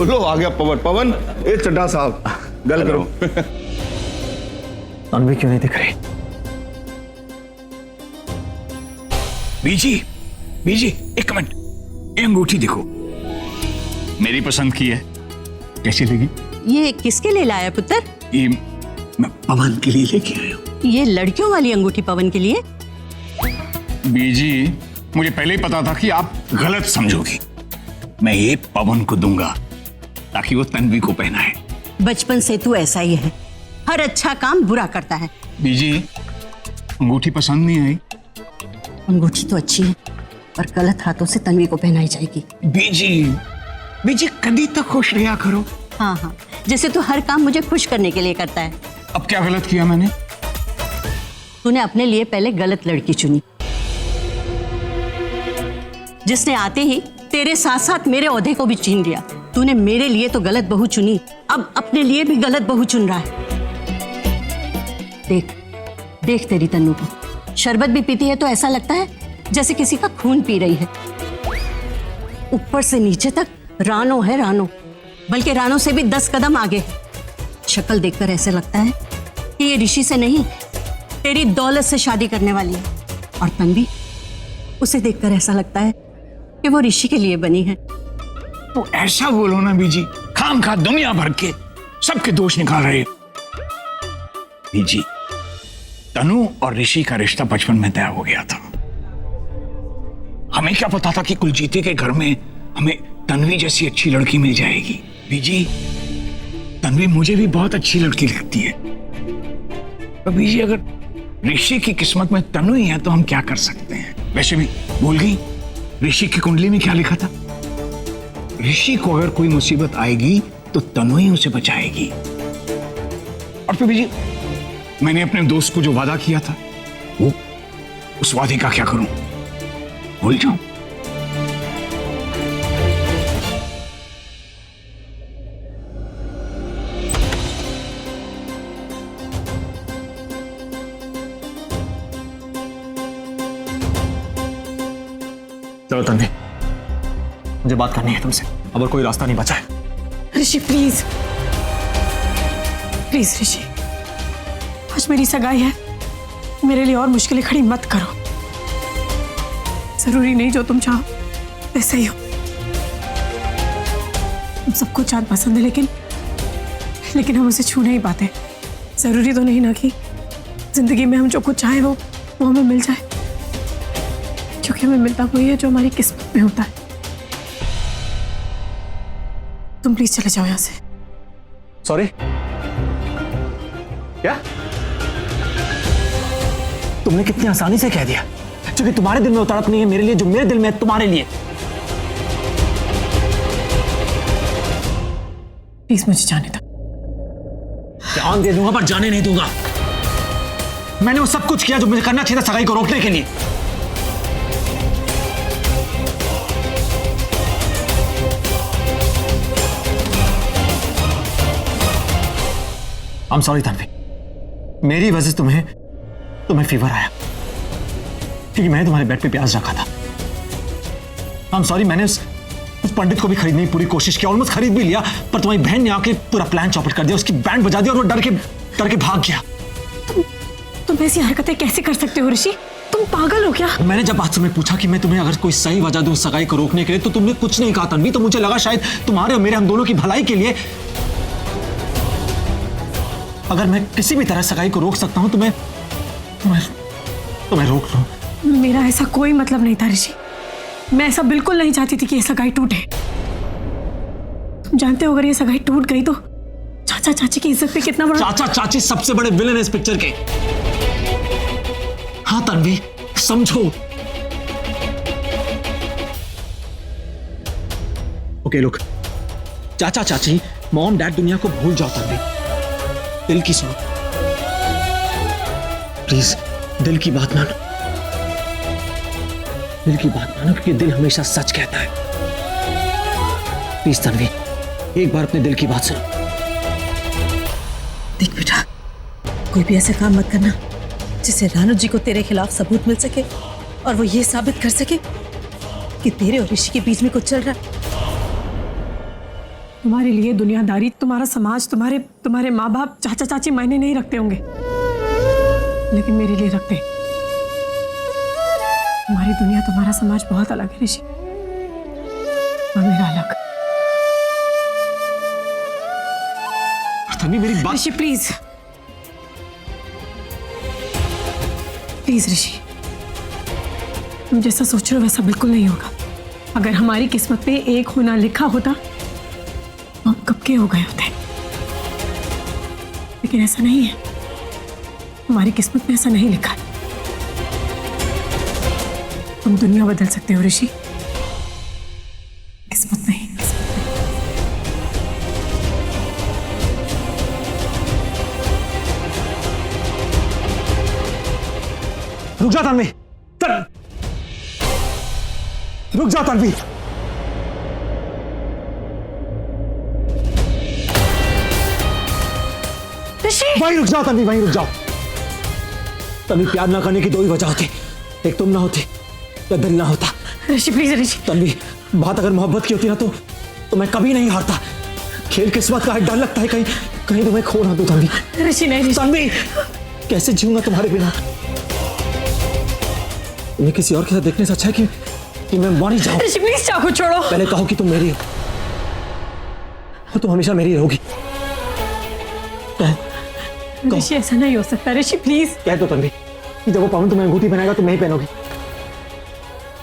लो आ गया पवन। पवन ए चड्ढा साहब गल करो। तन्वी क्यों नहीं दिख रही? बीजी, बीजी एक मिनट, ये अंगूठी देखो, मेरी पसंद की है, कैसी लगी? ये किसके लिए लाया पुत्र? ये मैं पवन के लिए लेके आया हूँ। ये लड़कियों वाली अंगूठी पवन के लिए? बीजी मुझे पहले ही पता था कि आप गलत समझोगी। मैं ये पवन को दूंगा ताकि वो तन्वी को पहनाए। बचपन से तू ऐसा ही है, हर अच्छा काम बुरा करता है। बीजी अंगूठी पसंद नहीं आई? अंगूठी तो अच्छी है पर गलत हाथों से तन्वी को पहनाई जाएगी। बीजी, बीजी कभी तक खुश रहा करो। हाँ हाँ, जैसे तू हर काम मुझे खुश करने के लिए करता है। अब क्या गलत किया मैंने? तूने अपने लिए पहले गलत लड़की चुनी, जिसने आते ही तेरे साथ साथ मेरे ओहदे को भी छीन लिया। तूने मेरे लिए तो गलत बहू चुनी, अब अपने लिए भी गलत बहू चुन रहा है। देख देख तेरी तन्नू को, शरबत भी पीती है तो ऐसा लगता है जैसे किसी का खून पी रही है। ऊपर से नीचे तक रानो है रानो, बल्कि रानो से भी 10 कदम आगे है। शक्ल देखकर ऐसे लगता है कि ये ऋषि से नहीं तेरी दौलत से शादी करने वाली है। और तन्वी, उसे देखकर ऐसा लगता है कि वो ऋषि के लिए बनी है। तो ऐसा बोलो ना बीजी, खाम खा दुनिया भर के सबके दोष निकाल रहे। बीजी तनु और ऋषि का रिश्ता बचपन में तय हो गया था। हमें क्या पता था कि कुलजीती के घर में हमें तन्वी जैसी अच्छी लड़की मिल जाएगी। बीजी तन्वी मुझे भी बहुत अच्छी लड़की लगती है, तो बीजी अगर ऋषि की किस्मत में तनु ही है तो हम क्या कर सकते हैं। वैसे भी भूल गई ऋषि की कुंडली में क्या लिखा था? ऋषि को अगर कोई मुसीबत आएगी तो तनु ही उसे बचाएगी। और फिर बीजी मैंने अपने दोस्त को जो वादा किया था, वो उस वादे का क्या करूं? भूल जाऊं? चलो तन्वी, मुझे बात करनी है तुमसे, अब और कोई रास्ता नहीं बचा है। ऋषि प्लीज प्लीज ऋषि, आज मेरी सगाई है, मेरे लिए और मुश्किलें खड़ी मत करो। जरूरी नहीं जो तुम चाहो वैसे ही हो। हम सबको चांद पसंद है, लेकिन हम उसे छू नहीं पाते। जरूरी तो नहीं ना कि जिंदगी में हम जो कुछ चाहे वो हमें मिल जाए, क्योंकि हमें मिलता वही है जो हमारी किस्मत में होता है। तुम प्लीज चले जाओ यहां से। सॉरी? क्या? तुमने कितनी आसानी से कह दिया, क्योंकि तुम्हारे दिल में वो तड़प नहीं है मेरे लिए जो मेरे दिल में है तुम्हारे लिए। प्लीज मुझे जाने दो। जान दे दूंगा पर जाने नहीं दूंगा। मैंने वो सब कुछ किया जो मुझे करना चाहिए था सगाई को रोकने के लिए। I'm sorry तन्वी, मेरी वजह से तुम्हें फीवर आया, क्योंकि मैंने तुम्हारे बेड पे प्याज रखा था। I'm sorry, मैंने उस पंडित को भी खरीदने की पूरी कोशिश की, ऑलमोस्ट खरीद भी लिया, पर तुम्हारी बहन ने आके पूरा प्लान चौपट कर दिया, उसकी बैंड बजा दिया और वो डर के भाग गया। तुम ऐसी हरकतें कैसे कर सकते हो ऋषि? तुम पागल हो क्या? मैंने जब बात तुम्हें पूछा कि मैं तुम्हें अगर कोई सही वजह दूं सगाई को रोकने के लिए, तो तुमने कुछ नहीं कहा तन्वी। तो मुझे लगा शायद तुम्हारे और मेरे हम दोनों की भलाई के लिए अगर मैं किसी भी तरह सगाई को रोक सकता हूं तो मैं रोक लूं। मेरा ऐसा कोई मतलब नहीं था ऋषि, मैं ऐसा बिल्कुल नहीं चाहती थी कि ये सगाई टूटे। तुम जानते हो अगर ये सगाई टूट गई तो चाचा चाची की इज्जत पे कितना बड़ा। चाचा चाची सबसे बड़े विलेन है इस पिक्चर के। हाँ तन्वी समझो। ओके लुक, चाचा चाची मॉम डैड दुनिया को भूल जाओ तन्वी, दिल की सुनो प्लीज, दिल की बात मानो, दिल की बात मानो, क्योंकि दिल हमेशा सच कहता है। प्लीज तन्वी एक बार अपने दिल की बात सुनो। देख बेटा, कोई भी ऐसा काम मत करना जिससे रानू जी को तेरे खिलाफ सबूत मिल सके और वो ये साबित कर सके कि तेरे और ऋषि के बीच में कुछ चल रहा है। तुम्हारे लिए दुनियादारी, तुम्हारा समाज, तुम्हारे माँ बाप, चाचा चाची मायने नहीं रखते होंगे, लेकिन मेरे लिए रखते। तुम्हारी दुनिया, तुम्हारा समाज बहुत अलग है ऋषि, और मेरा अलग। तन्वी मेरी बात। ऋषि प्लीज, प्लीज ऋषि, तुम जैसा सोच रहे हो वैसा बिल्कुल नहीं होगा। अगर हमारी किस्मत में एक होना लिखा होता तो हम कब के हो गए होते, लेकिन ऐसा नहीं है। हमारी किस्मत में ऐसा नहीं लिखा है। तुम दुनिया बदल सकते हो ऋषि, किस्मत नहीं। रुक जा तन्वी, रुक जा तन्वी। वहीं रुक जाओ तन्वी, वहीं रुक जाओ। तन्वी, प्यार ना करने की दो ही वजह होती, एक तुम ना होती या दिल ना होता। ऋषि प्लीज ऋषि। तन्वी, बात अगर मोहब्बत की होती ना तो मैं कभी नहीं हारता। खेल किस्मत का है, डर लगता है कहीं कहीं तुम्हें खो ना दूं। तन्वी ऋषि नहीं ऋषि। तन्वी, कैसे जीऊंगा तुम्हारे बिना? तुम्हें किसी और के साथ देखने से अच्छा है कि मैं मर ही जाऊं। ऋषि प्लीज चाकू छोड़ो। पहले कहो कि तुम मेरी हो और तुम हमेशा मेरी रहोगी। कहो, ऋषि ऐसा नहीं हो सकता। ऋषि प्लीज। कह दो तन्वी कि जब वो पवन तुम्हें अंगूठी पहनाएगा तुम नहीं पहनोगी।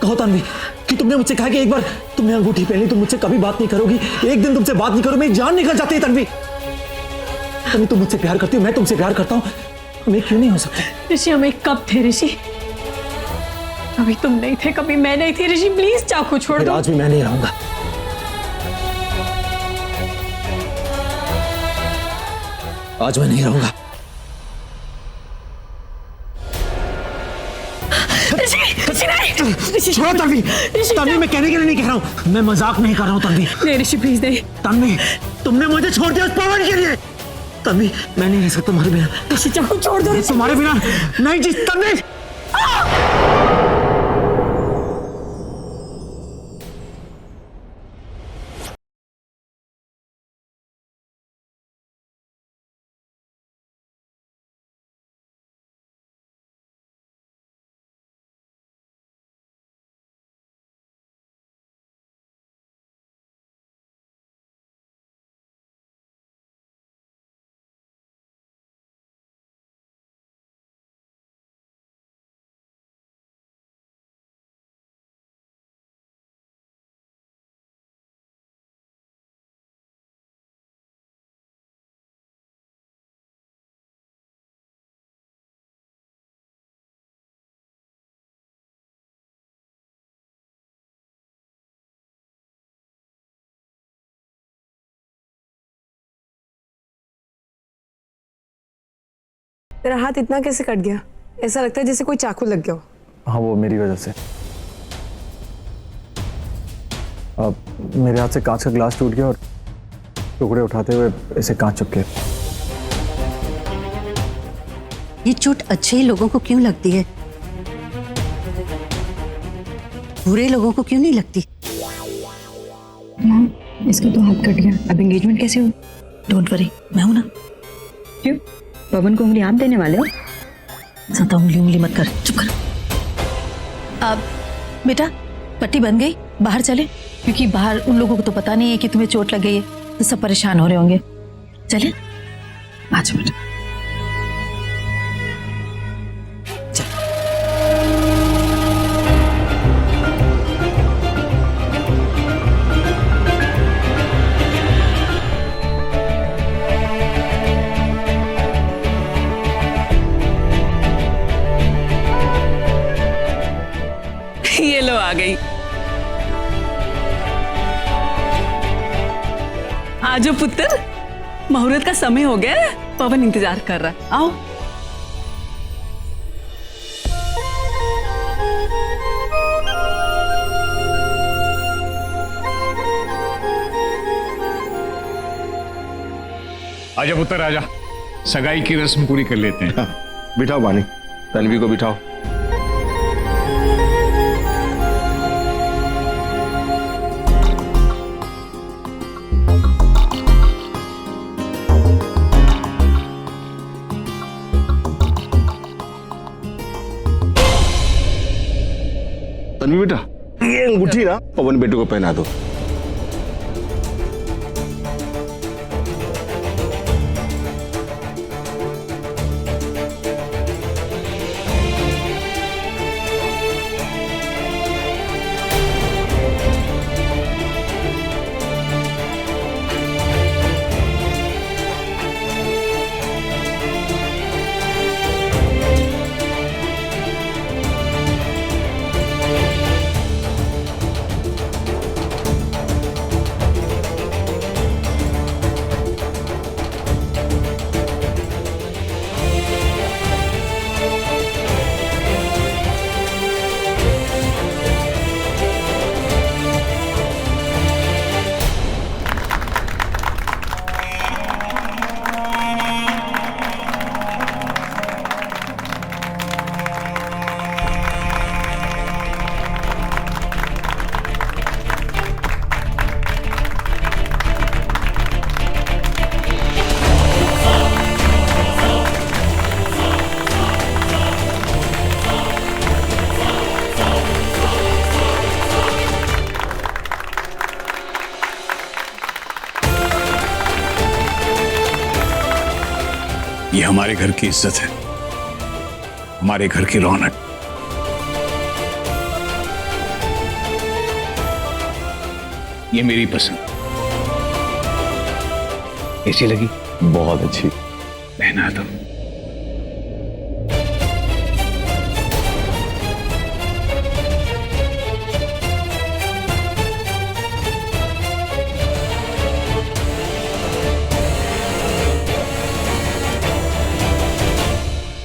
कहो तन्वी कि तुमने मुझसे कहा कि एक बार तुमने अंगूठी पहनी तुम मुझसे कभी बात नहीं करोगी, एक दिन तुमसे बात नहीं करो, मेरी जान निकल जाती है। तन्वी, तन्वी तुम मुझसे प्यार करती हो, मैं तुमसे प्यार करता हूँ, हमें क्यों नहीं हो सकते? ऋषि हम एक कब थे ऋषि? कभी तुम नहीं थे, कभी मैं नहीं थी। ऋषि प्लीज चाकू छोड़ दो। आज भी मैं नहीं रहूंगा। आज मैं नहीं रहूंगा। छोड़ो तन्वी, तन्वी मैं कहने के लिए नहीं कह रहा हूँ, मैं मजाक नहीं कर रहा हूँ। तन्वी नहीं ऋषि प्लीज नहीं। तन्वी, तुमने मुझे छोड़ दिया उस पवन के लिए। तन्वी मैं नहीं रह सकता तुम्हारे बिना। ऋषि चाकू छोड़ दो। तुम्हारे बिना नहीं जी। तन्वी तेरा हाथ इतना कैसे कट गया? ऐसा लगता है जैसे कोई चाकू लग गया हो। हाँ, वो मेरी वजह से। अब मेरे हाथ से कांच का ग्लास टूट गया और टुकड़े उठाते हुए इसे कांच चुप गया। ये चोट अच्छे ही लोगों को क्यों लगती है, बुरे लोगों को क्यों नहीं लगती? मैम, इसका तो हाथ कट गया, अब एंगेजमेंट कैसे हो? डोंट वरी, मैं हूं ना। क्यों, पवन को उंगली आप देने वाले हो? ज्यादा उंगली मत कर, चुप कर। अब बेटा पट्टी बन गई, बाहर चले, क्योंकि बाहर उन लोगों को तो पता नहीं है कि तुम्हें चोट लग गई है, तो सब परेशान हो रहे होंगे। चले, आज बेटा ये लो आ गई। आजो पुत्र, मुहूर्त का समय हो गया है, पवन इंतजार कर रहा है, आओ। आजा पुत्र आजा, सगाई की रस्म पूरी कर लेते हैं। बिठाओ वानी, तन्वी को बिठाओ। तन्वी बेटा, ये अंगूठी ना पवन बेटे को पहना दो। ये हमारे घर की इज्जत है, हमारे घर की रौनक। ये मेरी पसंद। कैसी लगी? बहुत अच्छी। पहना दो।